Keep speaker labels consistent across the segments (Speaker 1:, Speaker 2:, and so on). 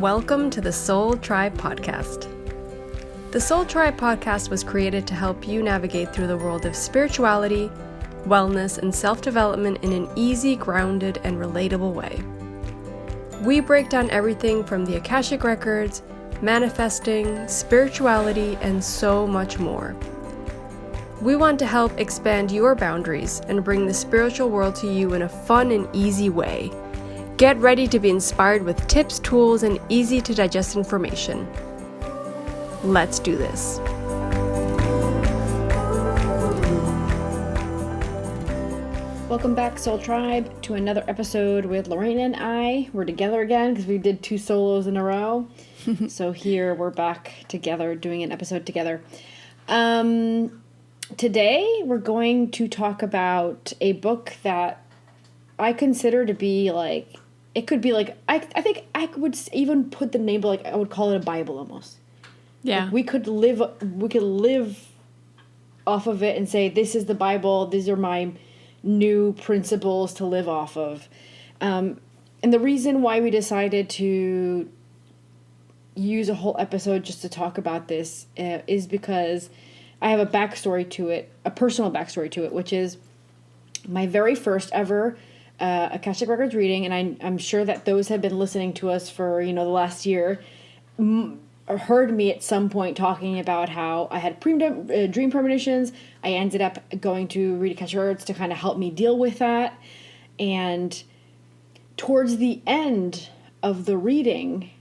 Speaker 1: Welcome to the Soul Tribe Podcast. The Soul Tribe Podcast was created to help you navigate through the world of spirituality, wellness, and self-development in an easy, grounded, and relatable way. We break down everything from the Akashic Records, manifesting, spirituality, and so much more. We want to help expand your boundaries and bring the spiritual world to you in a fun and easy way. Get ready to be inspired with tips, tools, and easy to digest information. Let's do this.
Speaker 2: Welcome back, Soul Tribe, to another episode with Lorena and I. We're together again because we did 2 solos in a row. So here we're back together doing an episode together. Today we're going to talk about a book that I consider to be like, it could be like, I think I would even put the name, like I would call it a Bible almost.
Speaker 1: Yeah.
Speaker 2: Like we could live off of it and say, this is the Bible, these are my new principles to live off of. And the reason why we decided to use a whole episode just to talk about this is because I have a backstory to it, a personal backstory to it, which is my very first ever Akashic Records reading, and I'm sure that those have been listening to us for, the last year, heard me at some point talking about how I had dream premonitions. I ended up going to read Akashic Records to kind of help me deal with that. And towards the end of the reading,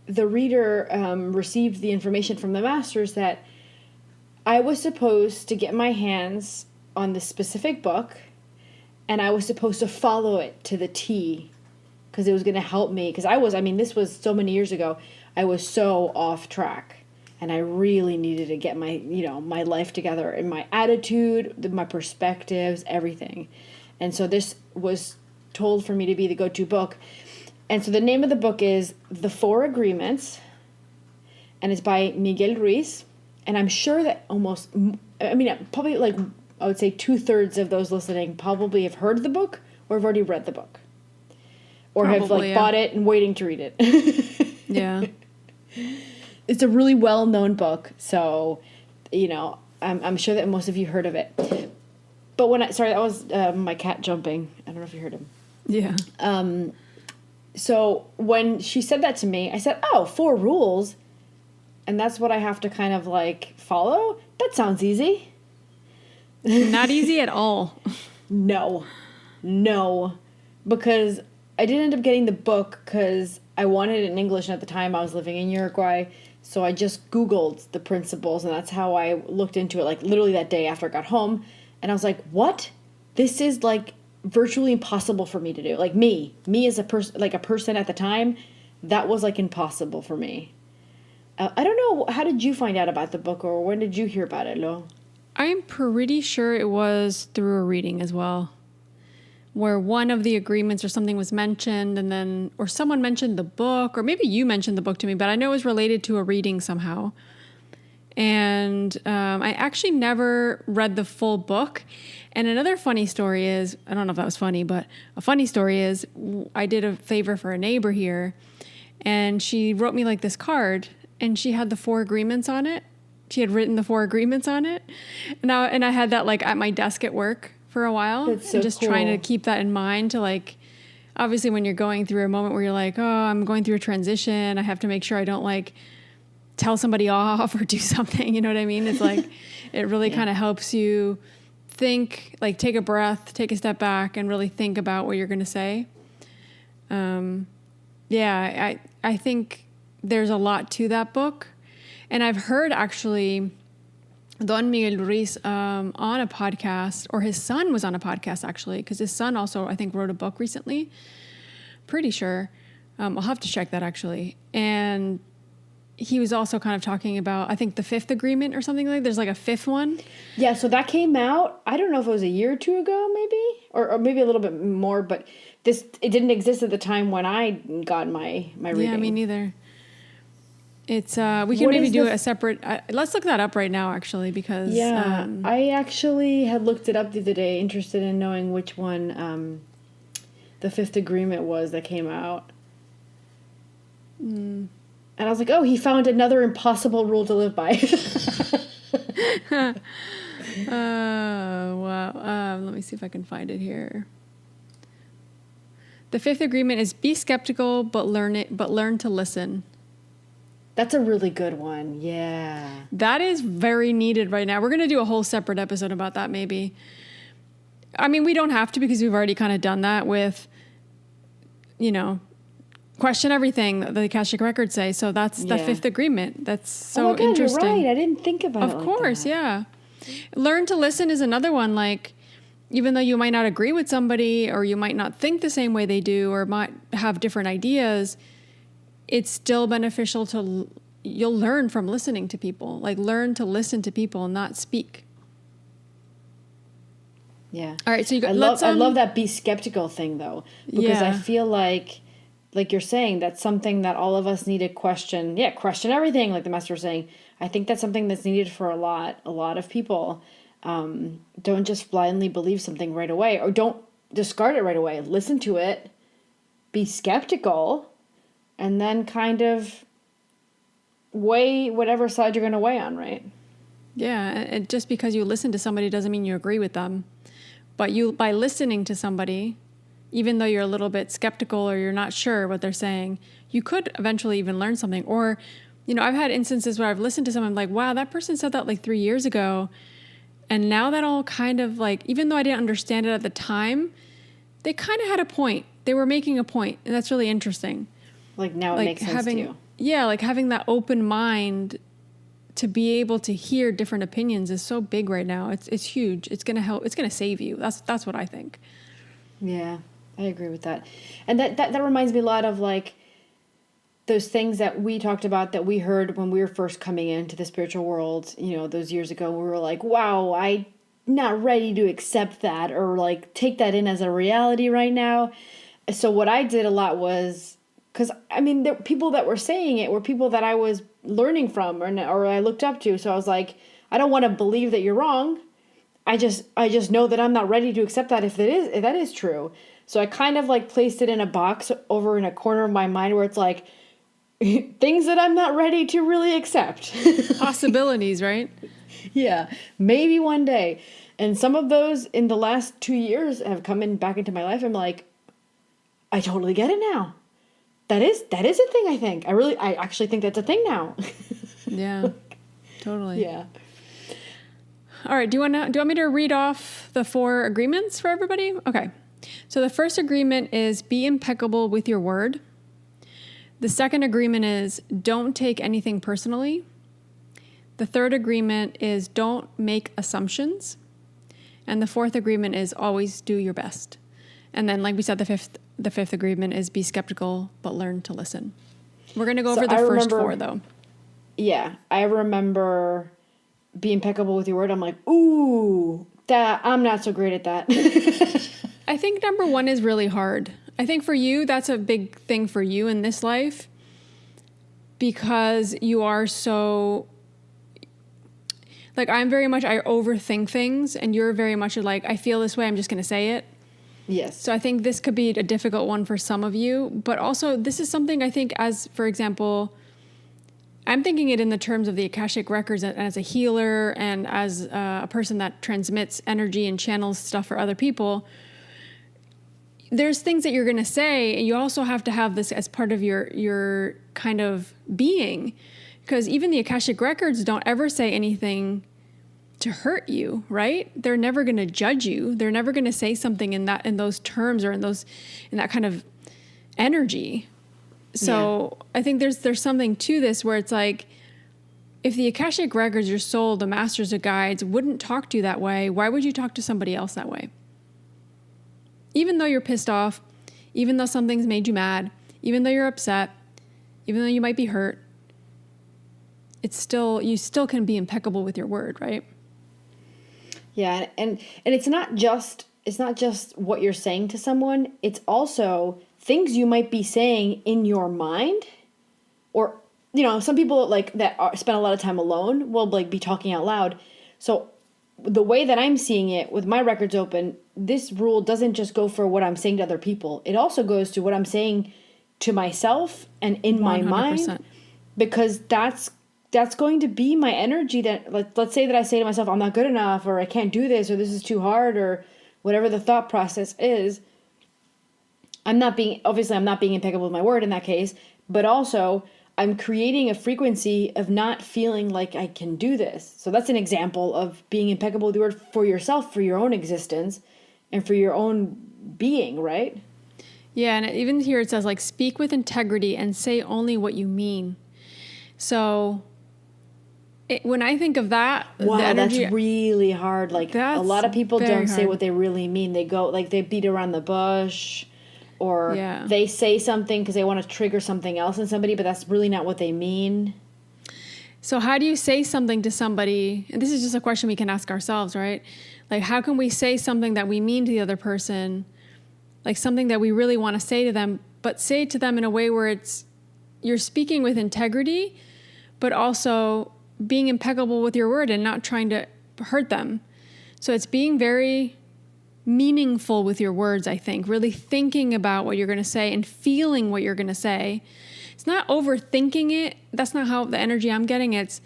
Speaker 2: the reader received the information from the masters that I was supposed to get my hands on this specific book, and I was supposed to follow it to the T because it was going to help me. Because this was so many years ago, I was so off track, and I really needed to get my, my life together and my attitude, my perspectives, everything. And so this was told for me to be the go-to book. And so the name of the book is The 4 Agreements, and it's by Miguel Ruiz. And I'm sure that probably like, I would say 2/3 of those listening probably have heard the book or have already read the book. Or probably, have bought it and waiting to read it.
Speaker 1: Yeah.
Speaker 2: It's a really well-known book, so, I'm sure that most of you heard of it. But that was my cat jumping. I don't know if you heard him.
Speaker 1: Yeah.
Speaker 2: So when she said that to me, I said, 4 rules, and that's what I have to kind of like follow? That sounds easy.
Speaker 1: Not easy at all.
Speaker 2: No, because I didn't end up getting the book because I wanted it in English, and at the time I was living in Uruguay, so I just Googled the principles, and that's how I looked into it, like literally that day after I got home, and I was like, what? This is like virtually impossible for me to do. Like me as a person at the time, that was like impossible for me. I don't know, how did you find out about the book, or when did you hear about it, Lo?
Speaker 1: I'm pretty sure it was through a reading as well, where one of the agreements or something was mentioned, or someone mentioned the book, or maybe you mentioned the book to me, but I know it was related to a reading somehow. And I actually never read the full book. And another funny story is, I don't know if that was funny, but a funny story is I did a favor for a neighbor here, and she wrote me like this card, and she had the 4 agreements on it. She had written the 4 agreements on it. And I had that like at my desk at work for a while.
Speaker 2: That's so
Speaker 1: and just
Speaker 2: cool.
Speaker 1: Trying to keep that in mind to like, obviously when you're going through a moment where you're like, I'm going through a transition, I have to make sure I don't like tell somebody off or do something, you know what I mean? It's like, it really kind of helps you think, like take a breath, take a step back and really think about what you're going to say. I think there's a lot to that book. And I've heard actually Don Miguel Ruiz on a podcast, or his son was on a podcast actually, because his son also, I think, wrote a book recently. Pretty sure. I'll have to check that actually. And he was also kind of talking about, I think, the 5th agreement or something like that. There's like a 5th one.
Speaker 2: Yeah, so that came out, I don't know if it was a year or 2 ago maybe, or maybe a little bit more, but it didn't exist at the time when I got my reading.
Speaker 1: Yeah, me neither. It's we can maybe do a separate. Let's look that up right now, actually, because
Speaker 2: I actually had looked it up the other day, interested in knowing which one the 5th agreement was that came out. And I was like, oh, he found another impossible rule to live by.
Speaker 1: Wow. Let me see if I can find it here. The fifth agreement is be skeptical, but learn to listen.
Speaker 2: That's a really good one. Yeah.
Speaker 1: That is very needed right now. We're going to do a whole separate episode about that maybe. I mean, we don't have to because we've already kind of done that with, question everything the Akashic Records say. So that's the fifth agreement. That's so interesting.
Speaker 2: You're right. I didn't think about it.
Speaker 1: Of course, yeah. Learn to listen is another one. Like, even though you might not agree with somebody or you might not think the same way they do or might have different ideas, it's still beneficial you'll learn from listening to people. Like, learn to listen to people and not speak.
Speaker 2: Yeah.
Speaker 1: All right. So
Speaker 2: I love that be skeptical thing though, because I feel like you're saying, that's something that all of us need to question. Yeah. Question everything. Like the master was saying, I think that's something that's needed for a lot of people. Don't just blindly believe something right away, or don't discard it right away. Listen to it, be skeptical, and then kind of weigh whatever side you're going to weigh on, right?
Speaker 1: Yeah. And just because you listen to somebody doesn't mean you agree with them. But by listening to somebody, even though you're a little bit skeptical or you're not sure what they're saying, you could eventually even learn something. Or, I've had instances where I've listened to someone like, wow, that person said that like 3 years ago. And now that all kind of like, even though I didn't understand it at the time, they kind of had a point. They were making a point. And that's really interesting.
Speaker 2: Like now it makes sense to you.
Speaker 1: Yeah, like having that open mind to be able to hear different opinions is so big right now. It's huge. It's going to help. It's going to save you. That's what I think.
Speaker 2: Yeah, I agree with that. And that reminds me a lot of like those things that we talked about that we heard when we were first coming into the spiritual world, those years ago. We were like, wow, I'm not ready to accept that or like take that in as a reality right now. So what I did a lot was, because I mean, the people that were saying it were people that I was learning from or I looked up to. So I was like, I don't want to believe that you're wrong. I just know that I'm not ready to accept that if that is true. So I kind of like placed it in a box over in a corner of my mind where it's like things that I'm not ready to really accept.
Speaker 1: Possibilities, right?
Speaker 2: Yeah, maybe one day. And some of those in the last 2 years have come back into my life. I'm like, I totally get it now. That is a thing, I think. I actually think that's a thing now.
Speaker 1: Yeah, totally.
Speaker 2: Yeah.
Speaker 1: All right. Do you want me to read off the 4 agreements for everybody? Okay. So the first agreement is be impeccable with your word. The second agreement is don't take anything personally. The third agreement is don't make assumptions. And the fourth agreement is always do your best. And then, like we said, the fifth agreement is be skeptical, but learn to listen. We're going to go over the first 4, though.
Speaker 2: Yeah, I remember be impeccable with your word. I'm like, ooh, I'm not so great at that.
Speaker 1: I think number 1 is really hard. I think for you, that's a big thing for you in this life because you are so... Like, I overthink things, and you're very much like, I feel this way, I'm just going to say it.
Speaker 2: Yes.
Speaker 1: So I think this could be a difficult one for some of you, but also this is something I think as, for example, I'm thinking it in the terms of the Akashic Records as a healer and as a person that transmits energy and channels stuff for other people. There's things that you're going to say, and you also have to have this as part of your kind of being, because even the Akashic Records don't ever say anything to hurt you, right? They're never going to judge you. They're never going to say something in those terms or in that kind of energy. So I think there's something to this where it's like, if the Akashic Records, your soul, the masters of guides, wouldn't talk to you that way, why would you talk to somebody else that way? Even though you're pissed off, even though something's made you mad, even though you're upset, even though you might be hurt, you still can be impeccable with your word, right?
Speaker 2: Yeah, and it's not just what you're saying to someone, it's also things you might be saying in your mind, or some people like that spend a lot of time alone will like be talking out loud. So the way that I'm seeing it with my records open, this rule doesn't just go for what I'm saying to other people. It also goes to what I'm saying to myself and in 100%. My mind. because that's going to be my energy that, let's say that I say to myself, I'm not good enough, or I can't do this, or this is too hard, or whatever the thought process is. I'm not being impeccable with my word in that case, but also I'm creating a frequency of not feeling like I can do this. So that's an example of being impeccable with the word for yourself, for your own existence, and for your own being, right?
Speaker 1: Yeah, and even here it says, like, speak with integrity and say only what you mean. So when I think of that,
Speaker 2: wow, the energy, that's really hard. Like, a lot of people don't say what they really mean. They go, like, they beat around the bush, or they say something because they want to trigger something else in somebody, but that's really not what they mean.
Speaker 1: So how do you say something to somebody? And this is just a question we can ask ourselves, right? Like, how can we say something that we mean to the other person, like something that we really want to say to them, but say it to them in a way where you're speaking with integrity, but also being impeccable with your word and not trying to hurt them. So it's being very meaningful with your words, I think, really thinking about what you're going to say and feeling what you're going to say. It's not overthinking it. That's not how the energy I'm getting. It's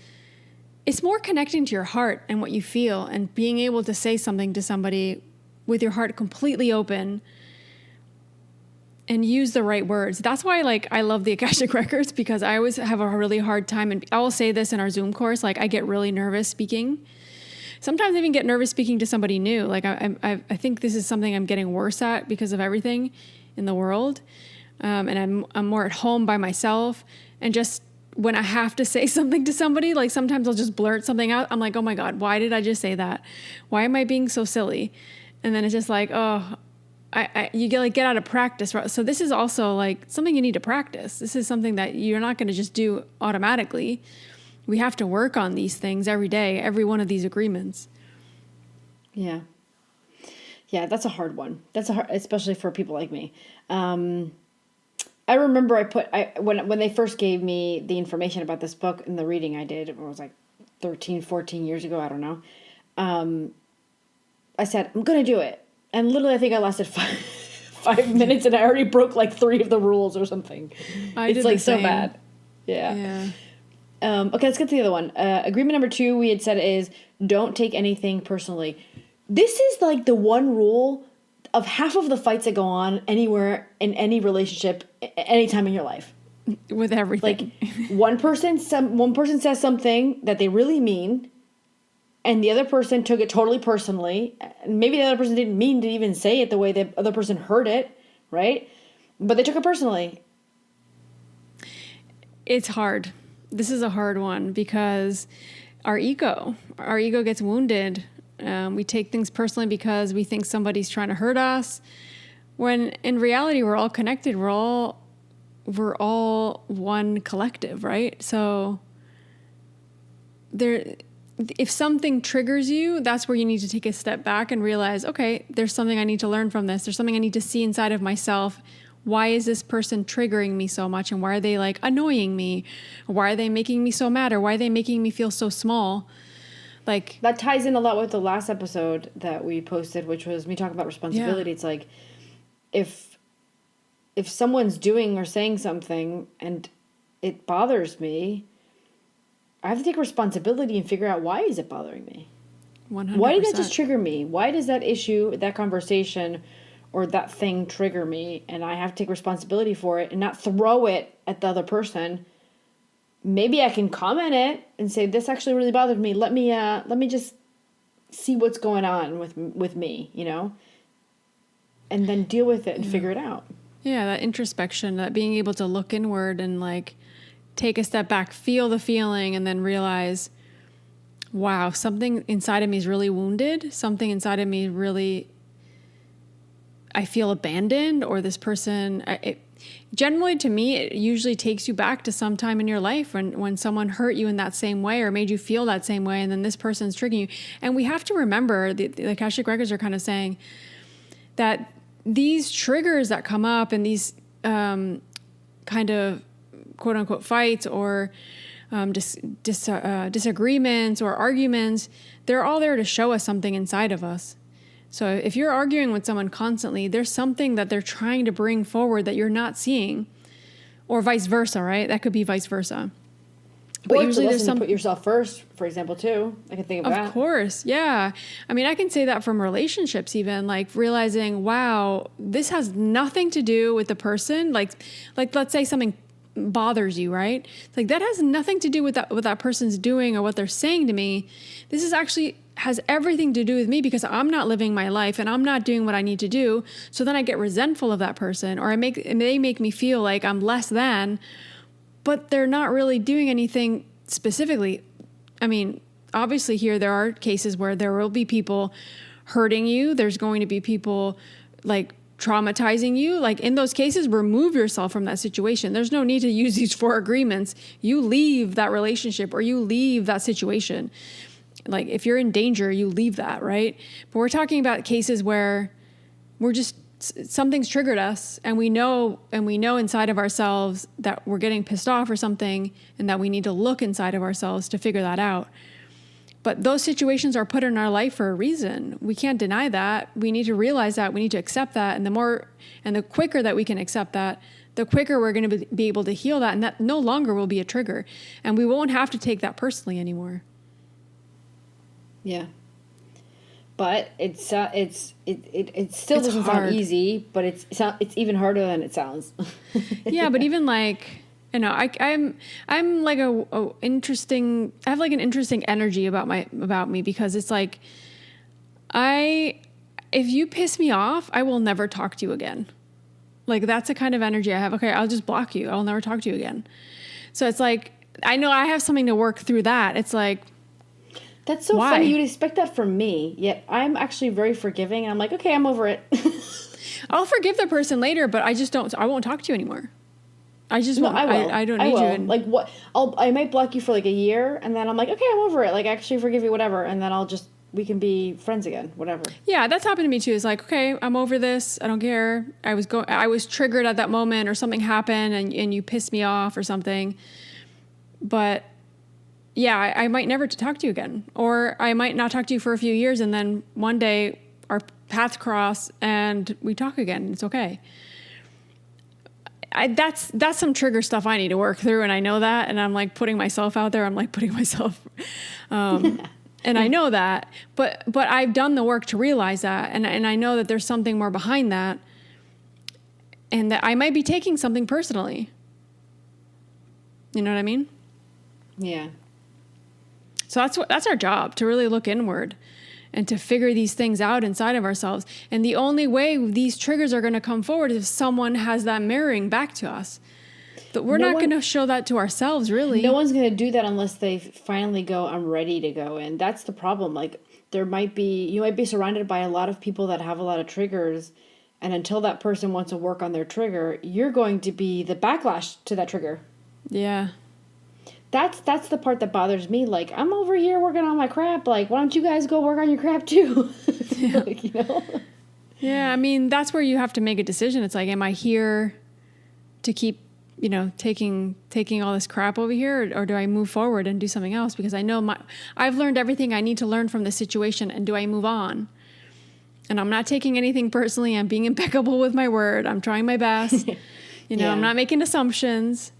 Speaker 1: more connecting to your heart and what you feel, and being able to say something to somebody with your heart completely open and use the right words. That's why, like, I love the Akashic Records, because I always have a really hard time, and I will say this in our Zoom course, like, I get really nervous speaking. Sometimes I even get nervous speaking to somebody new. Like, I think this is something I'm getting worse at because of everything in the world. And I'm more at home by myself, and just when I have to say something to somebody, like, sometimes I'll just blurt something out. I'm like, oh my God, why did I just say that? Why am I being so silly? And then it's just like, oh, you get out of practice. So this is also like something you need to practice. This is something that you're not going to just do automatically. We have to work on these things every day, every one of these agreements.
Speaker 2: Yeah. Yeah, that's a hard one. Especially for people like me. I remember when they first gave me the information about this book and the reading I did, it was like 13, 14 years ago, I don't know. I said, I'm going to do it. And literally, I think I lasted 5 minutes, and I already broke like 3 of the rules or something. It's like so bad. Yeah. Okay, let's get to the other one. Agreement number 2 we had said is, don't take anything personally. This is like the one rule of half of the fights that go on anywhere in any relationship, anytime in your life.
Speaker 1: With everything.
Speaker 2: Like, one person says something that they really mean, and the other person took it totally personally. Maybe the other person didn't mean to even say it the way the other person heard it, right? But they took it personally.
Speaker 1: It's hard. This is a hard one, because our ego gets wounded. We take things personally because we think somebody's trying to hurt us, when in reality we're all connected. We're all one collective, right? So if something triggers you, that's where you need to take a step back and realize, okay, there's something I need to learn from this. There's something I need to see inside of myself. Why is this person triggering me so much? And why are they, like, annoying me? Why are they making me so mad? Or why are they making me feel so small? Like,
Speaker 2: that ties in a lot with the last episode that we posted, which was me talking about responsibility. Yeah. It's like, if someone's doing or saying something and it bothers me, I have to take responsibility and figure out, why is it bothering me?
Speaker 1: 100%.
Speaker 2: Why did that just trigger me? Why does that issue, that conversation, or that thing trigger me? And I have to take responsibility for it and not throw it at the other person. Maybe I can comment it and say, this actually really bothered me. Let me just see what's going on with me, you know? And then deal with it and figure it out.
Speaker 1: Yeah, that introspection, that being able to look inward and, like, take a step back, feel the feeling, and then realize, wow, something inside of me is really wounded. Something inside of me really, I feel abandoned, or this person, generally to me, it usually takes you back to some time in your life when someone hurt you in that same way or made you feel that same way, and then this person's triggering you. And we have to remember, the Akashic Records are kind of saying that these triggers that come up and these kind of quote unquote fights or disagreements or arguments, they're all there to show us something inside of us. So if you're arguing with someone constantly, there's something that they're trying to bring forward that you're not seeing, or vice versa, right? That could be vice versa.
Speaker 2: But usually there's some put yourself first, for example, too. I can think of that.
Speaker 1: Of course. Yeah. I mean, I can say that from relationships, even like realizing, wow, this has nothing to do with the person. Like let's say something bothers you, right? It's like that has nothing to do with what that person's doing or what they're saying to me. This is actually has everything to do with me because I'm not living my life and I'm not doing what I need to do. So then I get resentful of that person, or they make me feel like I'm less than, but they're not really doing anything specifically. I mean, obviously here there are cases where there will be people hurting you. There's going to be people like traumatizing you. Like in those cases, remove yourself from that situation. There's no need to use these 4 agreements. You leave that relationship or you leave that situation. Like if you're in danger, you leave that, right? But we're talking about cases where something's triggered us and we know inside of ourselves that we're getting pissed off or something and that we need to look inside of ourselves to figure that out. But those situations are put in our life for a reason. We can't deny that. We need to realize that. We need to accept that. And the quicker that we can accept that, the quicker we're going to be able to heal that. And that no longer will be a trigger. And we won't have to take that personally anymore.
Speaker 2: Yeah. But it still doesn't sound easy, but it's even harder than it sounds.
Speaker 1: Yeah, but even like, you know, I'm like I have like an interesting energy about me because it's like if you piss me off, I will never talk to you again. Like that's the kind of energy I have. Okay, I'll just block you. I'll never talk to you again. So it's like I know I have something to work through that. It's like,
Speaker 2: that's so funny. You'd expect that from me, yet I'm actually very forgiving. And I'm like, okay, I'm over it.
Speaker 1: I'll forgive the person later, but I won't talk to you anymore. I just won't.
Speaker 2: I will.
Speaker 1: I don't need you.
Speaker 2: Like what? I might block you for like a year, and then I'm like, okay, I'm over it. Like I actually forgive you, whatever. And then we can be friends again, whatever.
Speaker 1: Yeah, that's happened to me too. It's like, okay, I'm over this. I don't care. I was triggered at that moment, or something happened, and you pissed me off or something. But yeah, I might never talk to you again, or I might not talk to you for a few years, and then one day our paths cross and we talk again. It's okay. That's some trigger stuff I need to work through, and I know that, and I'm like putting myself out there. I'm like putting myself, and I know that, but I've done the work to realize that, and I know that there's something more behind that, and that I might be taking something personally. You know what I mean?
Speaker 2: Yeah.
Speaker 1: So that's our job, to really look inward and to figure these things out inside of ourselves. And the only way these triggers are going to come forward is if someone has that mirroring back to us. But we're not going to show that to ourselves, really.
Speaker 2: No one's going to do that unless they finally go, I'm ready to go. And that's the problem. Like you might be surrounded by a lot of people that have a lot of triggers. And until that person wants to work on their trigger, you're going to be the backlash to that trigger.
Speaker 1: Yeah.
Speaker 2: That's the part that bothers me. Like, I'm over here working on my crap. Like, why don't you guys go work on your crap too?
Speaker 1: Yeah.
Speaker 2: Like, you know?
Speaker 1: Yeah, I mean, that's where you have to make a decision. It's like, am I here to keep, taking all this crap over here, or do I move forward and do something else? Because I know I've learned everything I need to learn from this situation, and do I move on? And I'm not taking anything personally. I'm being impeccable with my word. I'm trying my best.
Speaker 2: Yeah.
Speaker 1: I'm not making assumptions.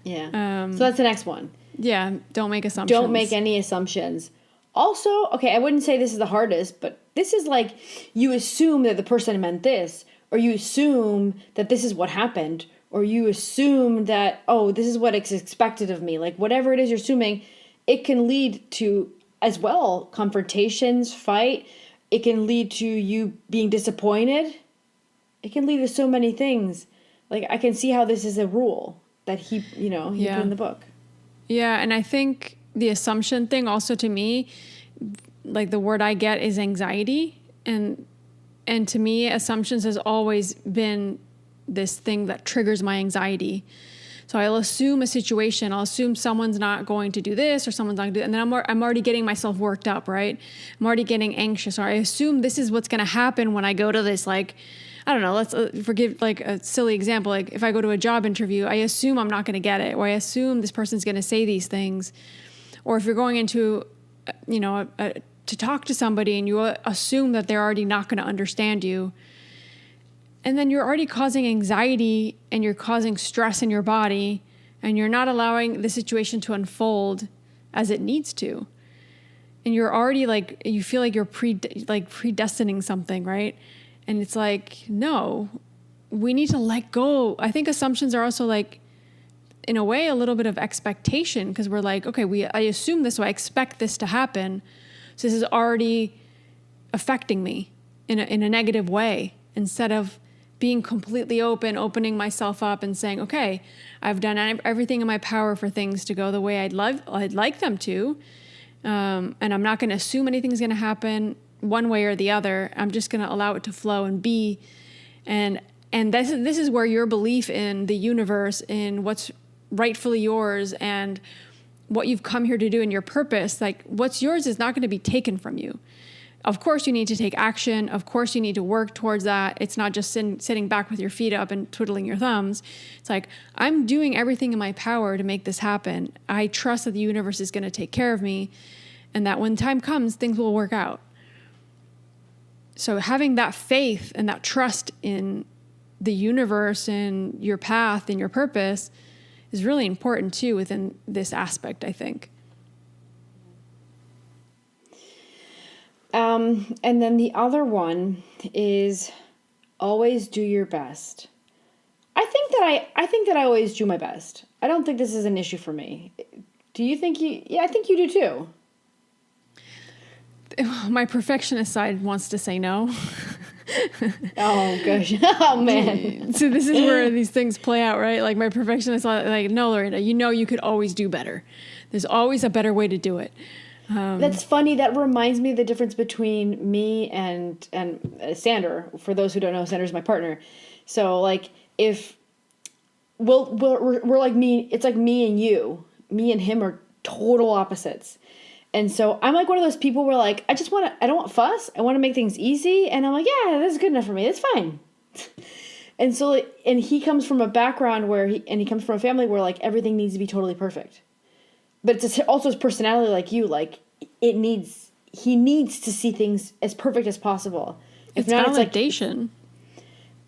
Speaker 2: Yeah. So that's the next one.
Speaker 1: Yeah. Don't make assumptions.
Speaker 2: Don't make any assumptions. Also, okay, I wouldn't say this is the hardest, but this is like you assume that the person meant this, or you assume that this is what happened, or you assume that, oh, this is what is expected of me. Like whatever it is you're assuming, it can lead to, as well, confrontations, fight. It can lead to you being disappointed. It can lead to so many things. Like I can see how this is a rule that he put in the book.
Speaker 1: Yeah, and I think the assumption thing also, to me, like the word I get is anxiety, and to me, assumptions has always been this thing that triggers my anxiety. So I'll assume a situation. I'll assume someone's not going to do this, or someone's not going to do, and then I'm already getting myself worked up, right? I'm already getting anxious, or I assume this is what's going to happen when I go to this, like, I don't know, let's forgive like a silly example. Like if I go to a job interview, I assume I'm not going to get it, or I assume this person's going to say these things. Or if you're going into, to talk to somebody and you assume that they're already not going to understand you. And then you're already causing anxiety and you're causing stress in your body and you're not allowing the situation to unfold as it needs to. And you're already like, you feel like you're predestining something, right? And it's like, no, we need to let go. I think assumptions are also like, in a way, a little bit of expectation, because we're like, okay, I assume this, so I expect this to happen. So this is already affecting me in a negative way, instead of being completely opening myself up and saying, okay, I've done everything in my power for things to go the way I'd like them to. And I'm not going to assume anything's going to happen one way or the other. I'm just going to allow it to flow and be. And this is where your belief in the universe, in what's rightfully yours and what you've come here to do and your purpose, like what's yours is not going to be taken from you. Of course you need to take action. Of course you need to work towards that. It's not just sitting back with your feet up and twiddling your thumbs. It's like, I'm doing everything in my power to make this happen. I trust that the universe is going to take care of me, and that when time comes, things will work out. So having that faith and that trust in the universe and your path and your purpose is really important too within this aspect, I think.
Speaker 2: And then the other one is always do your best. I think that I always do my best. I don't think this is an issue for me. Do you think yeah, I think you do too.
Speaker 1: My perfectionist side wants to say no.
Speaker 2: Oh gosh. Oh man.
Speaker 1: So this is where these things play out, right? Like my perfectionist side, like, no, Lorena, you could always do better. There's always a better way to do it.
Speaker 2: That's funny. That reminds me of the difference between me and Sander. For those who don't know, Sander's my partner. So like if we're like me, it's like me and you. Me and him are total opposites. And so I'm like one of those people where like I don't want fuss. I want to make things easy. And I'm like, yeah, this is good enough for me. It's fine. And so and he comes from a background where he comes from a family where like everything needs to be totally perfect. But it's also his personality, like you, like he needs to see things as perfect as possible.
Speaker 1: If not, it's validation.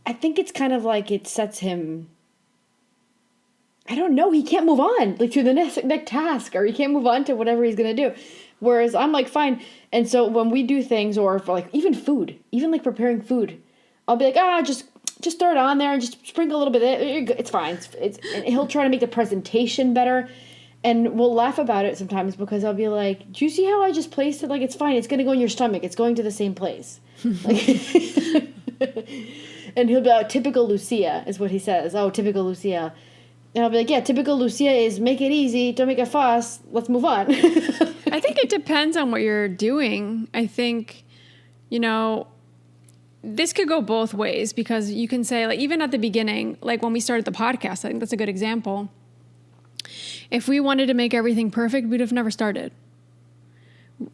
Speaker 2: I think it's kind of like it sets him. I don't know. He can't move on like to the next task, or he can't move on to whatever he's gonna do. Whereas I'm like fine. And so when we do things, or for like even food, even like preparing food, I'll be like, just throw it on there and just sprinkle a little bit. It's fine. And he'll try to make the presentation better. And we'll laugh about it sometimes because I'll be like, do you see how I just placed it? Like, it's fine. It's going to go in your stomach. It's going to the same place. Like, and he'll be like, typical Lucia is what he says. Oh, typical Lucia. And I'll be like, yeah, typical Lucia is make it easy. Don't make a fuss. Let's move on.
Speaker 1: I think it depends on what you're doing. I think, this could go both ways, because you can say, like, even at the beginning, like when we started the podcast, I think that's a good example. If we wanted to make everything perfect, we'd have never started.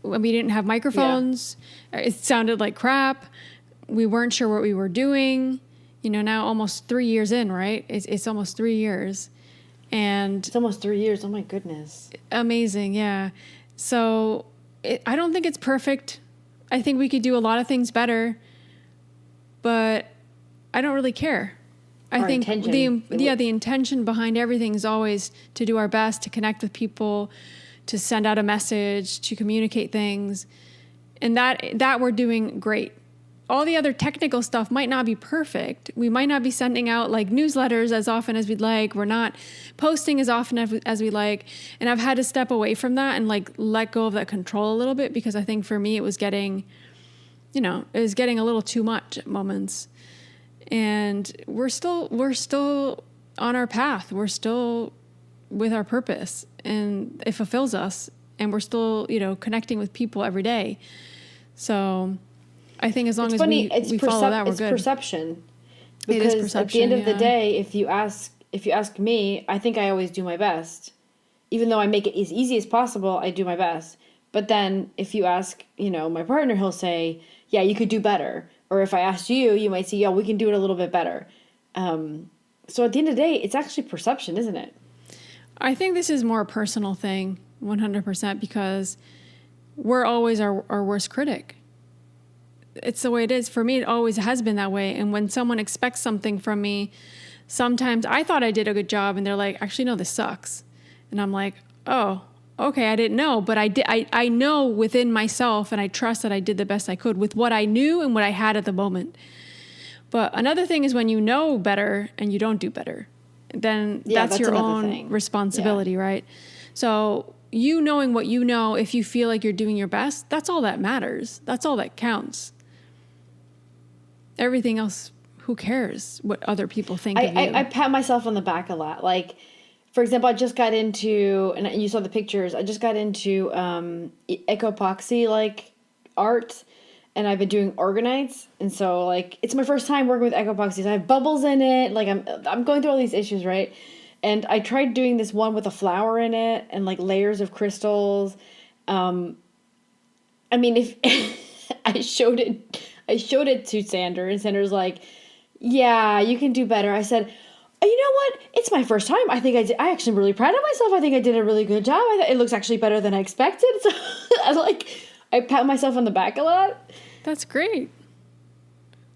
Speaker 1: We didn't have microphones. Yeah. It sounded like crap. We weren't sure what we were doing. Now almost 3 years in, right? It's almost 3 years. And
Speaker 2: it's almost 3 years. Oh my goodness.
Speaker 1: Amazing. Yeah. So I don't think it's perfect. I think we could do a lot of things better, but I don't really care. I think the intention behind everything is always to do our best, to connect with people, to send out a message, to communicate things. And that we're doing great. All the other technical stuff might not be perfect. We might not be sending out like newsletters as often as we'd like. We're not posting as often as we like. And I've had to step away from that and like let go of that control a little bit, because I think for me it was getting a little too much at moments. And we're still on our path. We're still with our purpose, and it fulfills us, and we're still, connecting with people every day. So I think as long as we follow that, we're good.
Speaker 2: It's perception. Because it is perception, at the end of the day, if you ask me, I think I always do my best. Even though I make it as easy as possible, I do my best. But then if you ask, my partner, he'll say, yeah, you could do better. Or if I asked you, you might say, yeah, we can do it a little bit better. So at the end of the day, it's actually perception, isn't it?
Speaker 1: I think this is more a personal thing, 100%, because we're always our worst critic. It's the way it is. For me, it always has been that way. And when someone expects something from me
Speaker 3: sometimes I thought I did a good job and they're like, actually, no, this sucks. And I'm like, oh, okay, I didn't know, but I did. I know within myself, and I trust that I did the best I could with what I knew and what I had at the moment. But another thing is when you know better and you don't do better, then that's your own responsibility, right? So you knowing what you know, if you feel like you're doing your best, that's all that matters. That's all that counts. Everything else, who cares what other people think of you?
Speaker 2: I pat myself on the back a lot. Like, for example, I just got into, and you saw the pictures, I just got into epoxy like art, and I've been doing orgonites. And so like, it's my first time working with epoxy. So I have bubbles in it. Like I'm going through all these issues, right? And I tried doing this one with a flower in it and like layers of crystals. I mean, if I showed it to Sander, and Sander's like, yeah, you can do better. I said, oh, you know what? It's my first time. I think I actually am really proud of myself. I think I did a really good job. It looks actually better than I expected. So I pat myself on the back a lot.
Speaker 3: That's great.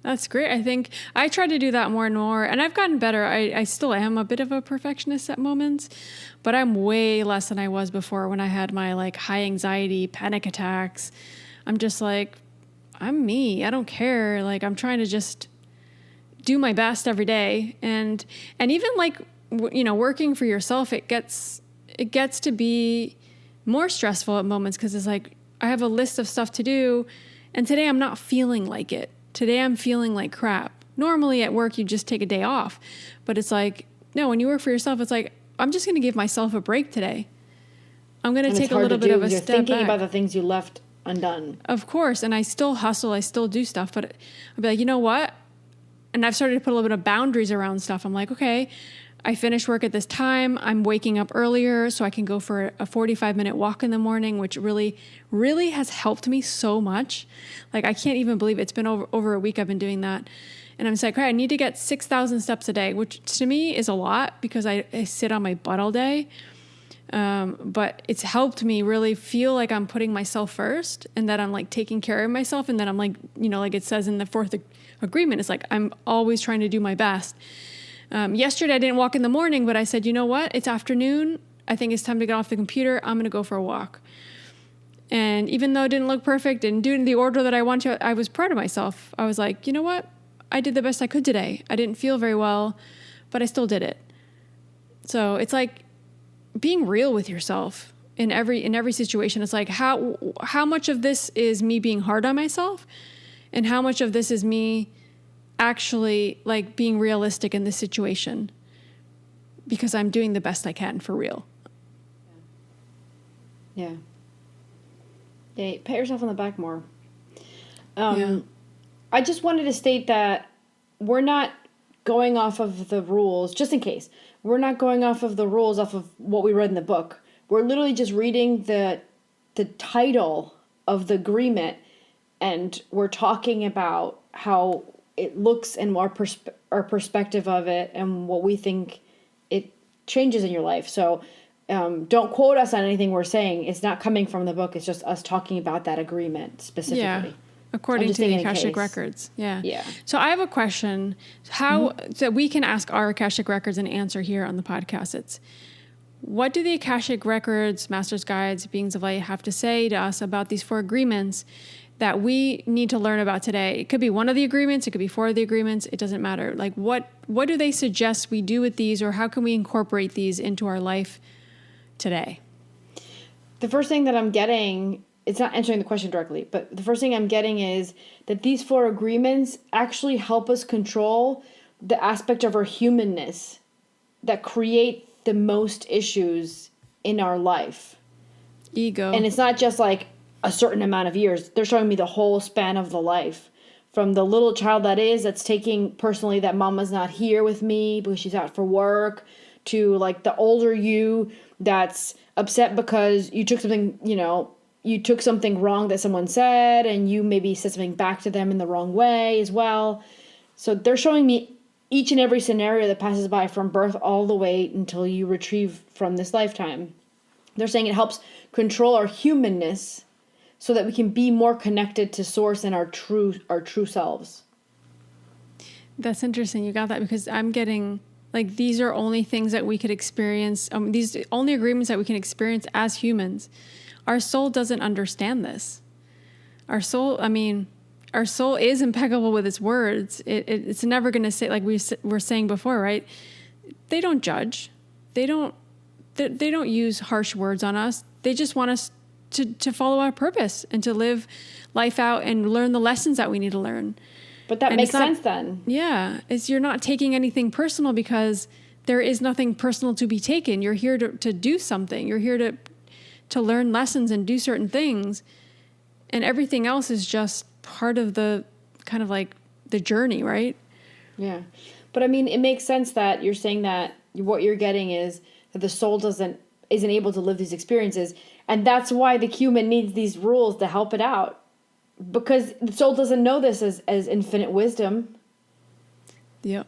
Speaker 3: That's great. I think I try to do that more and more, and I've gotten better. I still am a bit of a perfectionist at moments, but I'm way less than I was before when I had my like high anxiety, panic attacks. I'm just like, I'm me. I don't care. Like, I'm trying to just do my best every day. And even like, working for yourself, it gets to be more stressful at moments, because it's like, I have a list of stuff to do, and today I'm not feeling like it. Today I'm feeling like crap. Normally at work, you just take a day off, but it's like, no, when you work for yourself, it's like, I'm just going to give myself a break today. I'm going to take a little bit of a step back.
Speaker 2: You're thinking about the things you left undone.
Speaker 3: Of course. And I still hustle. I still do stuff, but I'll be like, you know what? And I've started to put a little bit of boundaries around stuff. I'm like, okay, I finish work at this time. I'm waking up earlier so I can go for a 45-minute walk in the morning, which really, really has helped me so much. Like, I can't even believe it. It's been over a week I've been doing that. And I'm just like, okay, I need to get 6,000 steps a day, which to me is a lot because I sit on my butt all day. But it's helped me really feel like I'm putting myself first, and that I'm like taking care of myself. And that I'm like, like it says in the fourth agreement, it's like, I'm always trying to do my best. Yesterday I didn't walk in the morning, but I said, you know what? It's afternoon. I think it's time to get off the computer. I'm going to go for a walk. And even though it didn't look perfect, didn't do it in the order that I wanted to, I was proud of myself. I was like, you know what? I did the best I could today. I didn't feel very well, but I still did it. So it's like being real with yourself in every situation. It's like, how much of this is me being hard on myself, and how much of this is me actually like being realistic in this situation, because I'm doing the best I can for real.
Speaker 2: Yeah. Pat yourself on the back more. I just wanted to state that we're not going off of the rules, just in case. We're not going off of the rules off of what we read in the book. We're literally just reading the title of the agreement, and we're talking about how it looks and our perspective of it and what we think it changes in your life. So don't quote us on anything we're saying. It's not coming from the book. It's just us talking about that agreement specifically.
Speaker 3: Yeah, according to the Akashic Records. Yeah.
Speaker 2: Yeah.
Speaker 3: So I have a question. How that we can ask our Akashic Records and answer here on the podcast. It's, what do the Akashic Records, Masters, Guides, Beings of Light have to say to us about these 4 agreements that we need to learn about today? It could be one of the agreements. It could be 4 of the agreements. It doesn't matter. Like, what do they suggest we do with these, or how can we incorporate these into our life today?
Speaker 2: The first thing that I'm getting, it's not answering the question directly, but the first thing I'm getting is that these 4 agreements actually help us control the aspect of our humanness that create the most issues in our life.
Speaker 3: Ego.
Speaker 2: And it's not just like a certain amount of years. They're showing me the whole span of the life, from the little child that's taking personally that mama's not here with me because she's out for work, to like the older you that's upset because you took something, you took something wrong that someone said, and you maybe said something back to them in the wrong way as well. So they're showing me each and every scenario that passes by from birth all the way until you retrieve from this lifetime. They're saying it helps control our humanness so that we can be more connected to source and our true selves.
Speaker 3: That's interesting. You got that, because I'm getting Like, these are only things that we could experience. These are only agreements that we can experience as humans. Our soul doesn't understand this. Our soul is impeccable with its words. It's never going to say, like we were saying before, right? They don't judge. They don't use harsh words on us. They just want us to follow our purpose and to live life out and learn the lessons that we need to learn.
Speaker 2: But that makes sense then.
Speaker 3: Yeah. You're not taking anything personal because there is nothing personal to be taken. You're here to do something. You're here to learn lessons and do certain things. And everything else is just part of the kind of like the journey, right?
Speaker 2: Yeah. But I mean, it makes sense that you're saying that what you're getting is that the soul isn't able to live these experiences. And that's why the human needs these rules to help it out. Because the soul doesn't know this as infinite wisdom.
Speaker 3: Yep.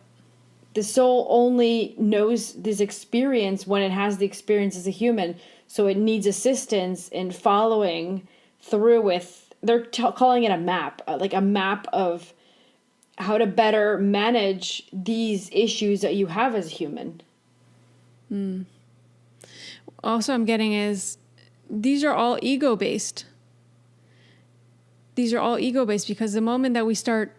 Speaker 3: The
Speaker 2: soul only knows this experience when it has the experience as a human. So it needs assistance in following through with, they're calling it a map, like a map of how to better manage these issues that you have as a human.
Speaker 3: Also, I'm getting is these are all ego-based. These are all ego-based because the moment that we start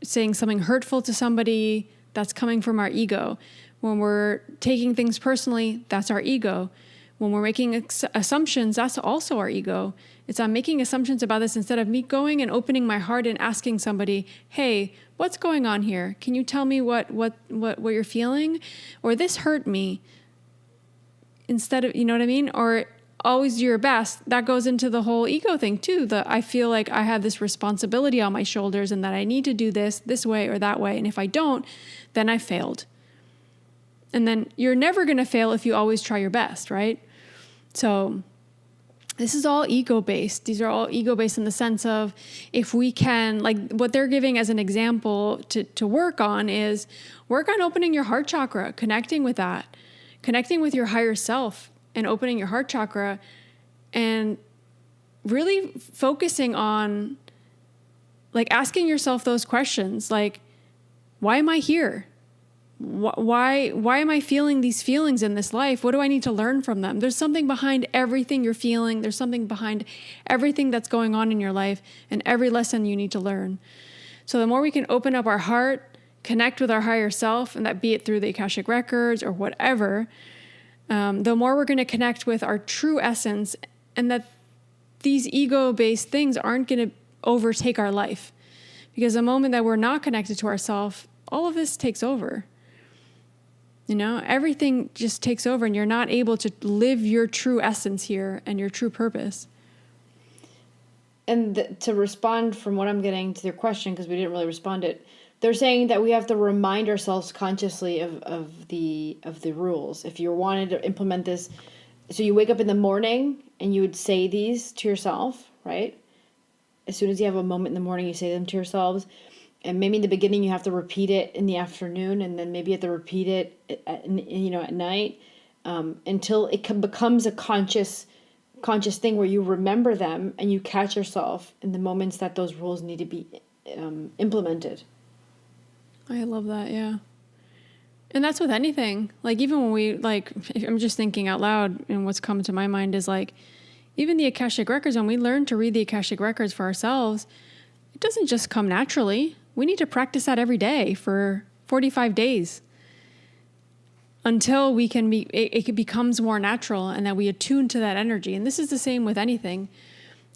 Speaker 3: saying something hurtful to somebody, that's coming from our ego. When we're taking things personally, that's our ego. When we're making assumptions, that's also our ego. It's I'm making assumptions about this instead of me going and opening my heart and asking somebody, hey, what's going on here? Can you tell me what you're feeling? Or this hurt me. Instead of, you know what I mean? Or always do your best. That goes into the whole ego thing too. I feel like I have this responsibility on my shoulders and that I need to do this way or that way. And if I don't, then I failed. And then you're never going to fail if you always try your best, right? So this is all ego-based. These are all ego-based in the sense of if we can, like what they're giving as an example to work on is work on opening your heart chakra, connecting with that, connecting with your higher self and opening your heart chakra and really focusing on like asking yourself those questions like, why am I here? Why am I feeling these feelings in this life? What do I need to learn from them? There's something behind everything you're feeling. There's something behind everything that's going on in your life and every lesson you need to learn. So the more we can open up our heart, connect with our higher self, and that be it through the Akashic Records or whatever, the more we're going to connect with our true essence and that these ego-based things aren't going to overtake our life. Because the moment that we're not connected to ourselves, all of this takes over. You know, everything just takes over and you're not able to live your true essence here and your true purpose.
Speaker 2: And to respond from what I'm getting to their question, because we didn't really respond it, they're saying that we have to remind ourselves consciously of the rules. If you wanted to implement this, so you wake up in the morning and you would say these to yourself, right? As soon as you have a moment in the morning, you say them to yourselves. And maybe in the beginning you have to repeat it in the afternoon, and then maybe you have to repeat it at night, until it becomes a conscious thing where you remember them and you catch yourself in the moments that those rules need to be implemented.
Speaker 3: I love that, yeah. And that's with anything. Like even when we I'm just thinking out loud, and what's come to my mind is like even the Akashic Records. When we learn to read the Akashic Records for ourselves, it doesn't just come naturally. We need to practice that every day for 45 days until we can it becomes more natural and that we attune to that energy. And this is the same with anything.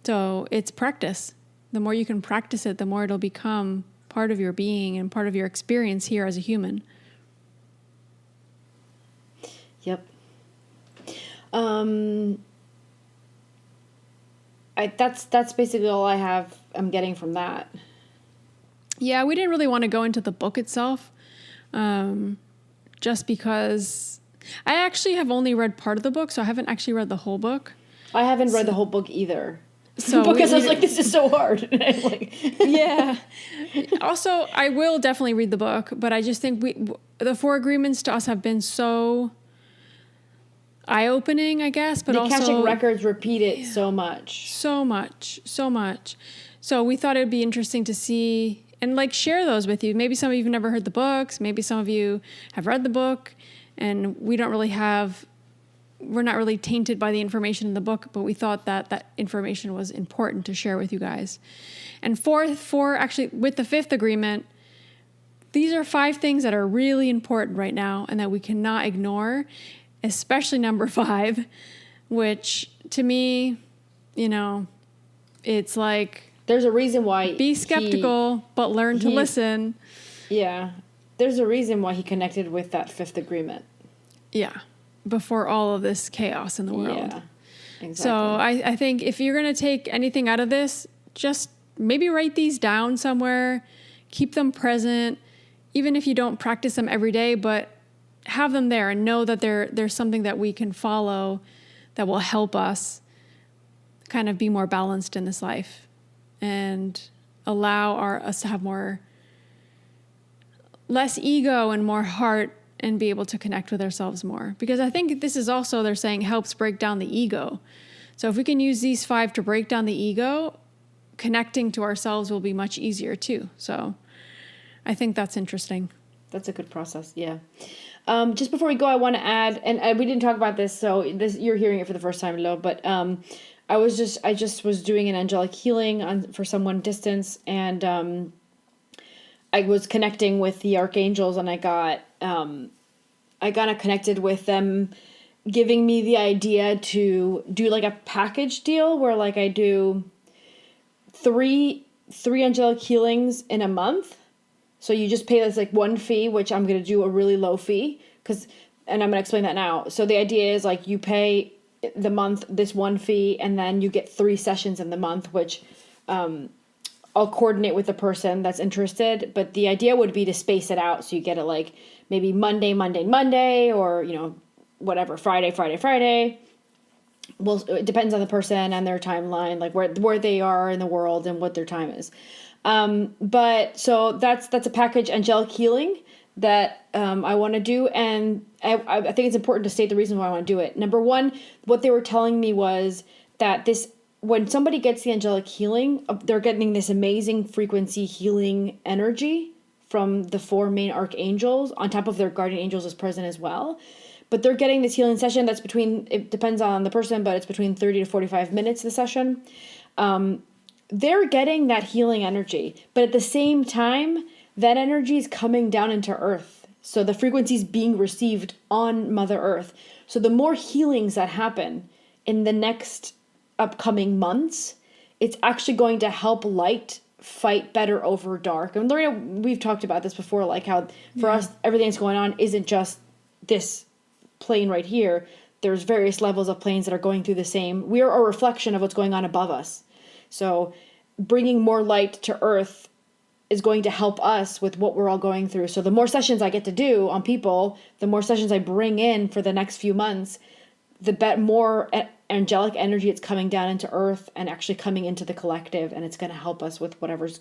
Speaker 3: So it's practice. The more you can practice it, the more it'll become part of your being and part of your experience here as a human.
Speaker 2: Yep. That's basically all I'm getting from that.
Speaker 3: Yeah, we didn't really want to go into the book itself, just because I actually have only read part of the book, so I haven't actually read the whole book.
Speaker 2: I haven't read the whole book either.
Speaker 3: So
Speaker 2: because I was like, this is so hard.
Speaker 3: Yeah. Also, I will definitely read the book, but I just think the 4 agreements to us have been so eye-opening, I guess, but
Speaker 2: the
Speaker 3: also... The
Speaker 2: Akashic Records repeat it so much.
Speaker 3: So much. So we thought it would be interesting to see and like share those with you. Maybe some of you have never heard the books. Maybe some of you have read the book, and we're not really tainted by the information in the book, but we thought that information was important to share with you guys. And actually with the fifth agreement, these are 5 things that are really important right now and that we cannot ignore, especially number 5, which to me, it's like,
Speaker 2: there's a reason why
Speaker 3: be skeptical, but learn to listen.
Speaker 2: Yeah. There's a reason why he connected with that fifth agreement.
Speaker 3: Yeah. Before all of this chaos in the world.
Speaker 2: Yeah, exactly.
Speaker 3: So I think if you're going to take anything out of this, just maybe write these down somewhere, keep them present, even if you don't practice them every day, but have them there and know that there's something that we can follow that will help us kind of be more balanced in this life and allow us to have less ego and more heart and be able to connect with ourselves more. Because I think this is also, they're saying, helps break down the ego. So if we can use these 5 to break down the ego, connecting to ourselves will be much easier too. So I think that's interesting.
Speaker 2: That's a good process, yeah. Just before we go, I want to add, and we didn't talk about this, so you're hearing it for the first time, Lo, but I just was doing an angelic healing for someone distance, and I was connecting with the archangels, and I got connected with them giving me the idea to do like a package deal where like I do three angelic healings in a month. So you just pay this like one fee, which I'm going to do a really low fee and I'm going to explain that now. So the idea is like you pay the month, this one fee, and then you get 3 sessions in the month, which, I'll coordinate with the person that's interested, but the idea would be to space it out. So you get it like maybe Monday, or, whatever, Friday. Well, it depends on the person and their timeline, like where they are in the world and what their time is. But so that's a package angelic healing that, I want to do. And I think it's important to state the reason why I want to do it. Number 1, what they were telling me was that when somebody gets the angelic healing, they're getting this amazing frequency healing energy from the 4 main archangels, on top of their guardian angels is present as well. But they're getting this healing session that's it depends on the person, but it's between 30 to 45 minutes, the session. They're getting that healing energy, but at the same time, that energy is coming down into Earth. So the frequency is being received on Mother Earth. So the more healings that happen in the next upcoming months, it's actually going to help light fight better over dark. And Lorena, we've talked about this before, like how for us, everything that's going on isn't just this plane right here. There's various levels of planes that are going through the same. We are a reflection of what's going on above us. So bringing more light to Earth is going to help us with what we're all going through. So the more sessions I get to do on people, the more sessions I bring in for the next few months, the more angelic energy it's coming down into Earth and actually coming into the collective, and it's going to help us with whatever's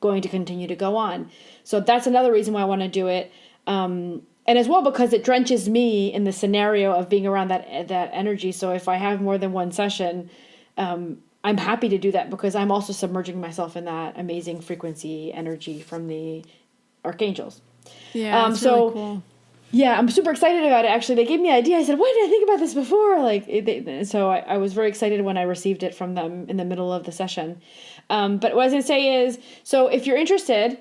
Speaker 2: going to continue to go on. So that's another reason why I want to do it. And as well, because it drenches me in the scenario of being around that energy. So if I have more than one session, I'm happy to do that because I'm also submerging myself in that amazing frequency energy from the archangels.
Speaker 3: Yeah, it's really cool.
Speaker 2: Yeah, I'm super excited about it. Actually, they gave me an idea. I said, why did I think about this before? So I was very excited when I received it from them in the middle of the session. But what I was going to say is, so if you're interested,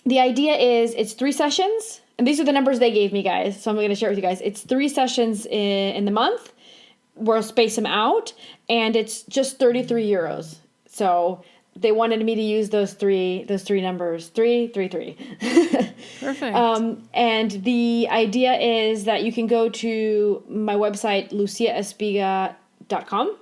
Speaker 2: the idea is it's 3 sessions. And these are the numbers they gave me, guys. So I'm going to share it with you guys. It's 3 sessions in the month. We'll space them out. And it's just 33 euros. So they wanted me to use those three numbers, 333.
Speaker 3: Perfect.
Speaker 2: And the idea is that you can go to my website, luciaespiga.com,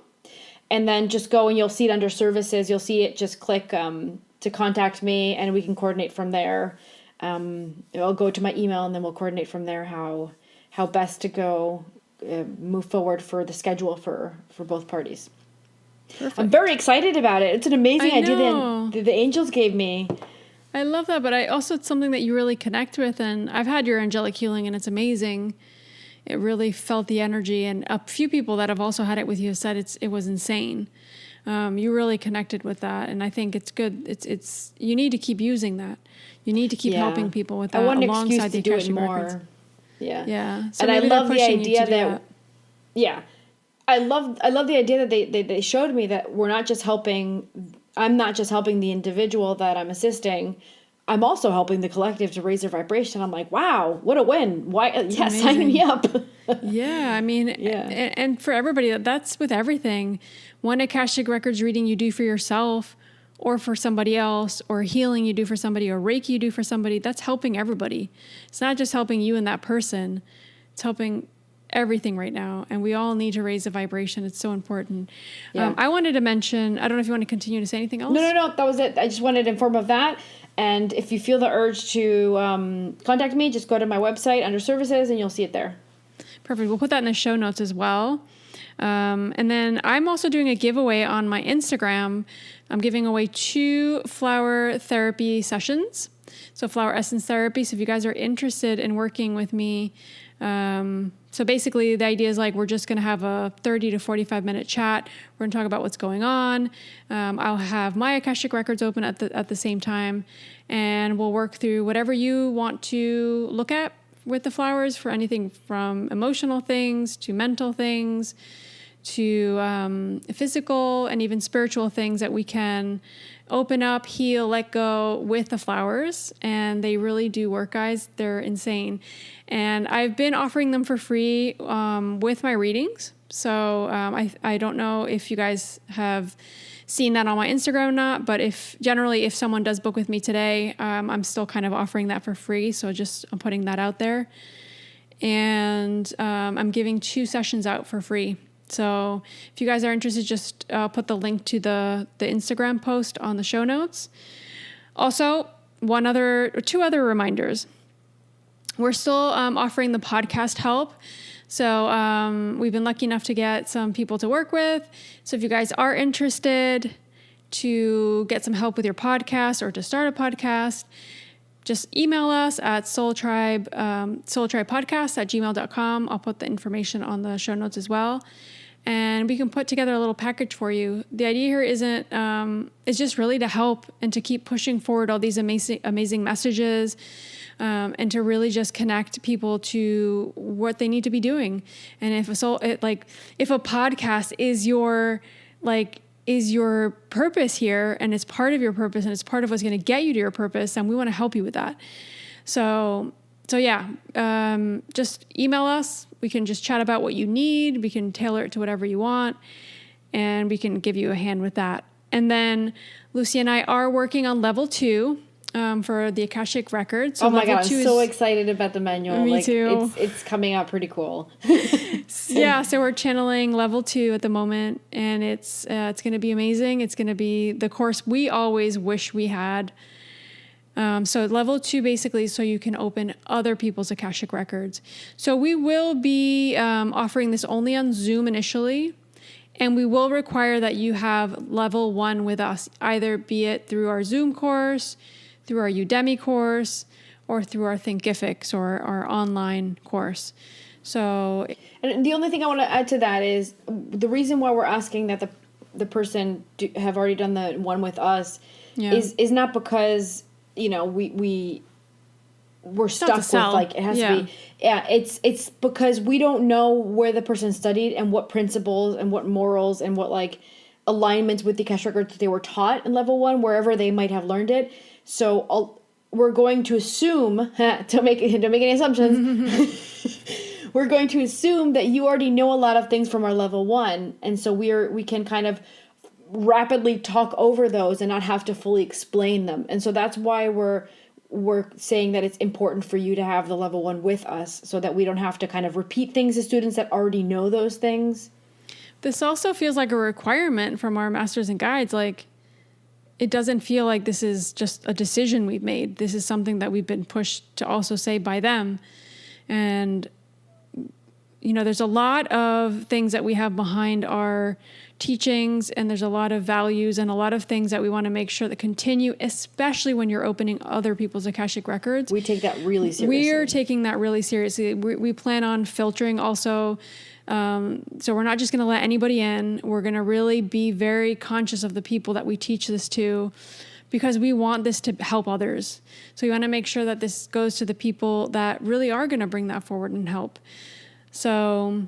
Speaker 2: and then just go and you'll see it under services. You'll see it, just click to contact me, and we can coordinate from there. I'll go to my email, and then we'll coordinate from there how best to go move forward for the schedule for both parties.
Speaker 3: Perfect.
Speaker 2: I'm very excited about it. It's an amazing idea that the angels gave me.
Speaker 3: I love that, but it's something that you really connect with, and I've had your angelic healing, and it's amazing. It really felt the energy, and a few people that have also had it with you have said it was insane. You really connected with that. And I think it's good. It's you need to keep using that. You need to keep helping people with that alongside the Akashic Records.
Speaker 2: Yeah.
Speaker 3: Yeah. So
Speaker 2: and I love the
Speaker 3: idea
Speaker 2: that. Yeah. I love the idea that they showed me that we're not just helping. I'm not just helping the individual that I'm assisting. I'm also helping the collective to raise their vibration. I'm like, wow, what a win. Why? Sign me up.
Speaker 3: Yeah. I mean, and for everybody, that's with everything. One Akashic Records reading you do for yourself or for somebody else, or healing you do for somebody, or Reiki you do for somebody, that's helping everybody. It's not just helping you and that person. It's helping everything right now. And we all need to raise the vibration. It's so important. Yeah. I wanted to mention, I don't know if you want to continue to say anything else.
Speaker 2: No. That was it. I just wanted to inform of that. And if you feel the urge to contact me, just go to my website under services and you'll see it there.
Speaker 3: Perfect. We'll put that in the show notes as well. And then I'm also doing a giveaway on my Instagram. I'm giving away 2 flower therapy sessions. So flower essence therapy. So if you guys are interested in working with me, so basically the idea is like, we're just going to have a 30 to 45 minute chat. We're going to talk about what's going on. I'll have my Akashic Records open at the same time, and we'll work through whatever you want to look at with the flowers, for anything from emotional things to mental things to physical and even spiritual things that we can open up, heal, let go with the flowers. And they really do work, guys. They're insane. And I've been offering them for free with my readings. So I don't know if you guys have seen that on my Instagram or not, but if someone does book with me today, I'm still kind of offering that for free. So I'm putting that out there. And I'm giving 2 sessions out for free. So if you guys are interested, just put the link to the Instagram post on the show notes. Also, 2 other reminders. We're still offering the podcast help. So we've been lucky enough to get some people to work with. So if you guys are interested to get some help with your podcast or to start a podcast, just email us at soultribepodcast@gmail.com. I'll put the information on the show notes as well. And we can put together a little package for you. The idea here isn't, it's just really to help and to keep pushing forward all these amazing messages, and to really just connect people to what they need to be doing. And if a podcast is your purpose here, and it's part of your purpose, and it's part of what's going to get you to your purpose, then we want to help you with that. So yeah, just email us. We can just chat about what you need. We can tailor it to whatever you want, and we can give you a hand with that. And then Lucy and I are working on level 2 for the Akashic Records. So
Speaker 2: oh my God, I'm so excited about the manual.
Speaker 3: Me too.
Speaker 2: It's coming out pretty cool.
Speaker 3: Yeah, so we're channeling level 2 at the moment, and it's going to be amazing. It's going to be the course we always wish we had. So level 2, basically, so you can open other people's Akashic Records. So we will be offering this only on Zoom initially, and we will require that you have level 1 with us, either be it through our Zoom course, through our Udemy course, or through our Thinkifics or our online course. So,
Speaker 2: and the only thing I want to add to that is the reason why we're asking that the person have already done the one with us is not because we're stuck with like it has to be. Yeah, it's because we don't know where the person studied and what principles and what morals and what like alignments with the Akashic Records they were taught in level 1, wherever they might have learned it. So we're going to assume don't make any assumptions. We're going to assume that you already know a lot of things from our level 1, and so we can kind of rapidly talk over those and not have to fully explain them. And so that's why we're saying that it's important for you to have the level 1 with us, so that we don't have to kind of repeat things to students that already know those things.
Speaker 3: This also feels like a requirement from our masters and guides. Like, it doesn't feel like this is just a decision we've made. This is something that we've been pushed to also say by them. And, there's a lot of things that we have behind our teachings, and there's a lot of values and a lot of things that we want to make sure that continue, especially when you're opening other people's Akashic Records.
Speaker 2: We take that really seriously.
Speaker 3: We are taking that really seriously. We plan on filtering also So we're not just going to let anybody in. We're going to really be very conscious of the people that we teach this to, because we want this to help others. So we want to make sure that this goes to the people that really are going to bring that forward and help. So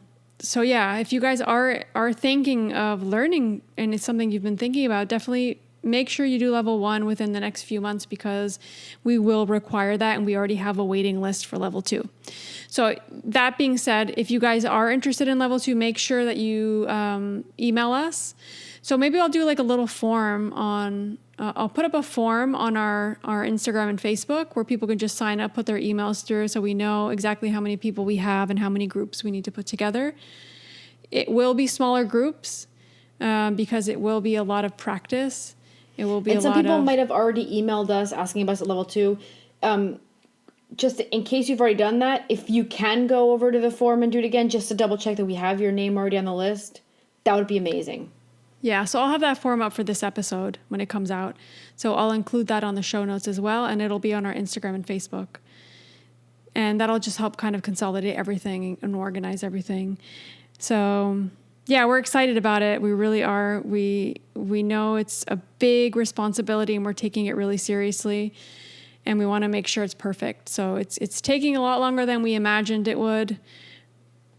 Speaker 3: yeah, if you guys are thinking of learning and it's something you've been thinking about, definitely make sure you do level 1 within the next few months, because we will require that, and we already have a waiting list for level 2. So that being said, if you guys are interested in level 2, make sure that you email us. So maybe I'll do like a little form on, I'll put up a form on our Instagram and Facebook where people can just sign up, put their emails through, so we know exactly how many people we have and how many groups we need to put together. It will be smaller groups because it will be a lot of practice. It will be a lot of...
Speaker 2: And some people might have already emailed us asking about us at level 2. Just in case you've already done that, if you can go over to the forum and do it again, just to double check that we have your name already on the list, that would be amazing.
Speaker 3: Yeah, so I'll have that form up for this episode when it comes out. So I'll include that on the show notes as well, and it'll be on our Instagram and Facebook. And that'll just help kind of consolidate everything and organize everything. So yeah, we're excited about it. We really are. We know it's a big responsibility, and we're taking it really seriously. And we want to make sure it's perfect. So it's taking a lot longer than we imagined it would,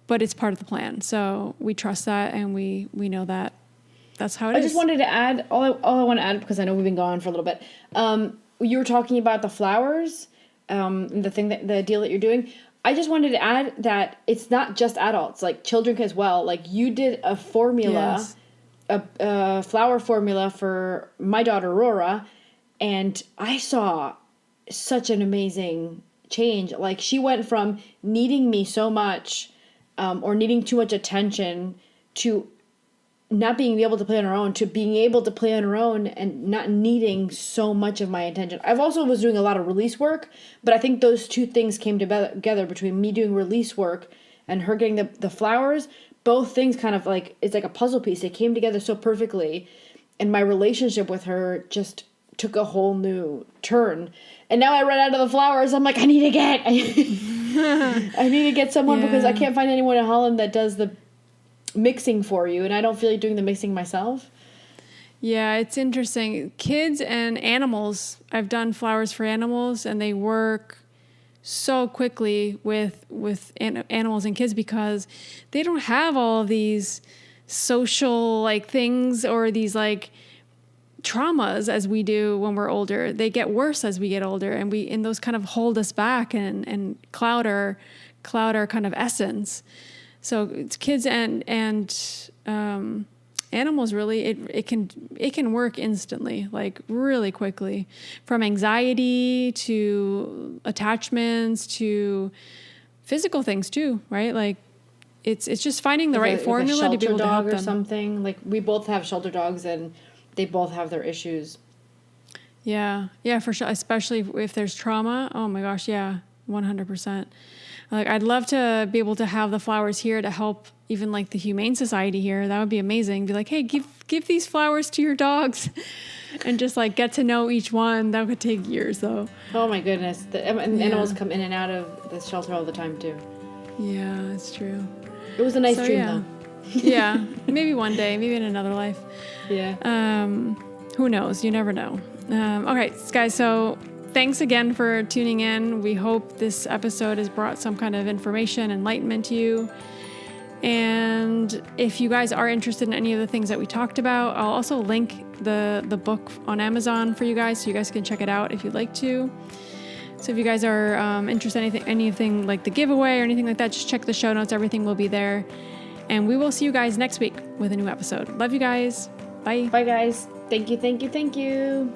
Speaker 3: but it's part of the plan. So we trust that, and we know that that's how it is.
Speaker 2: I just wanted to add, all I want to add, because I know we've been gone for a little bit. You were talking about the flowers, the deal that you're doing. I just wanted to add that it's not just adults, like children as well. Like you did a formula,
Speaker 3: Yes.
Speaker 2: a flower formula for my daughter, Aurora, and I saw such an amazing change. Like she went from needing me so much, or needing too much attention, to not being able to play on her own, to being able to play on her own and not needing so much of my attention. I've also was doing a lot of release work, but I think those two things came together between me doing release work and her getting the flowers. Both things kind of like, it's like a puzzle piece. They came together so perfectly, and my relationship with her just took a whole new turn. And now I ran out of the flowers. I'm like, I need to get someone, because I can't find anyone in Holland that does the mixing for you, and I don't feel like doing the mixing myself.
Speaker 3: Yeah, it's interesting. Kids and animals. I've done flowers for animals, and they work so quickly with animals and kids, because they don't have all of these social like things or these like traumas as we do when we're older. They get worse as we get older, and those kind of hold us back and cloud our kind of essence. So it's kids and animals, really, it can work instantly, like really quickly, from anxiety to attachments to physical things too, right? Like it's just finding the right formula to be able to help them.
Speaker 2: Or something. Like we both have shelter dogs, and they both have their issues.
Speaker 3: Yeah, for sure. Especially if there's trauma. Oh my gosh, yeah, 100%. Like I'd love to be able to have the flowers here to help even like the Humane Society here. That would be amazing. Be like, hey, give these flowers to your dogs, and just like get to know each one. That would take years though.
Speaker 2: Oh my goodness, animals come in and out of the shelter all the time too.
Speaker 3: Yeah, it's true.
Speaker 2: It was a nice dream though.
Speaker 3: Yeah, maybe one day, maybe in another life.
Speaker 2: Yeah.
Speaker 3: Who knows? You never know. Okay, guys. So thanks again for tuning in. We hope this episode has brought some kind of information, enlightenment to you. And if you guys are interested in any of the things that we talked about, I'll also link the book on Amazon for you guys, so you guys can check it out if you'd like to. So if you guys are interested in anything like the giveaway or anything like that, just check the show notes. Everything will be there. And we will see you guys next week with a new episode. Love you guys. Bye.
Speaker 2: Bye, guys. Thank you.